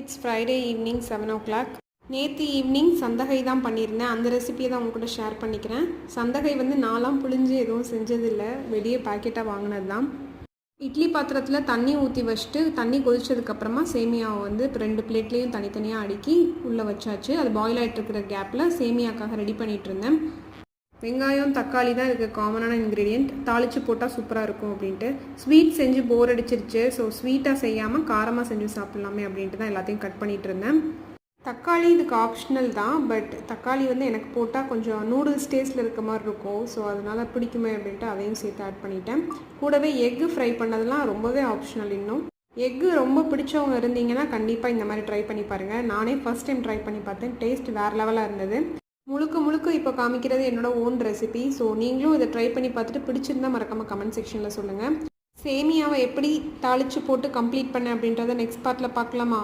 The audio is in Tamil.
It's Friday evening 7 o'clock. நேற்று ஈவினிங் சந்தகை தான் பண்ணியிருந்தேன். அந்த ரெசிபியை தான் உங்க கூட ஷேர் பண்ணிக்கிறேன். சந்தகை வந்து நான்லாம் புழிஞ்சு எதுவும் செஞ்சதில்லை, வெளியே பேக்கெட்டாக வாங்கினது தான். இட்லி பாத்திரத்தில் தண்ணி ஊற்றி வச்சுட்டு தண்ணி கொதிச்சதுக்கப்புறமா சேமியாவை வந்து இப்போ 2 பிளேட்லேயும் தனித்தனியாக அடுக்கி உள்ளே வச்சாச்சு. அது பாயில் ஆகிட்டு இருக்கிற கேப்பில் சேமியாக்காக ரெடி பண்ணிகிட்டு இருந்தேன். வெங்காயம் தக்காளி தான் இதுக்கு காமனான இன்க்ரீடியண்ட். தாளித்து போட்டால் சூப்பராக இருக்கும் அப்படின்ட்டு. ஸ்வீட் செஞ்சு போர் அடிச்சிருச்சு, ஸோ ஸ்வீட்டாக செய்யாமல் காரமாக செஞ்சு சாப்பிட்லாமே அப்படின்ட்டு தான் எல்லாத்தையும் கட் பண்ணிகிட்டு இருந்தேன். தக்காளி இதுக்கு ஆப்ஷனல் தான், பட் தக்காளி வந்து எனக்கு போட்டால் கொஞ்சம் நூடுல்ஸ் டேஸ்ட்டில் இருக்க மாதிரி இருக்கும், ஸோ அதனால் பிடிக்குமே அப்படின்ட்டு அதையும் சேர்த்து ஆட் பண்ணிட்டேன். கூடவே எக்கு ஃப்ரை பண்ணதெல்லாம் ரொம்பவே ஆப்ஷனல். இன்னும் எக்கு ரொம்ப பிடிச்சவங்க இருந்தீங்கன்னா கண்டிப்பாக இந்த மாதிரி ட்ரை பண்ணி பாருங்கள். நானே ஃபஸ்ட் டைம் ட்ரை பண்ணி பார்த்தேன், டேஸ்ட் வேறு லெவலாக இருந்தது. முழுக்க இப்போ காமிக்கிறது என்னோடய ஓன் ரெசிபி. ஸோ நீங்களும் இதை ட்ரை பண்ணி பார்த்துட்டு பிடிச்சிருந்தா மறக்காமல் கமெண்ட் செக்ஷனில் சொல்லுங்கள். சேமியாவை எப்படி தாளித்து போட்டு கம்ப்ளீட் பண்ணேன் அப்படின்றத நெக்ஸ்ட் பார்ட்டில் பார்க்கலாமா?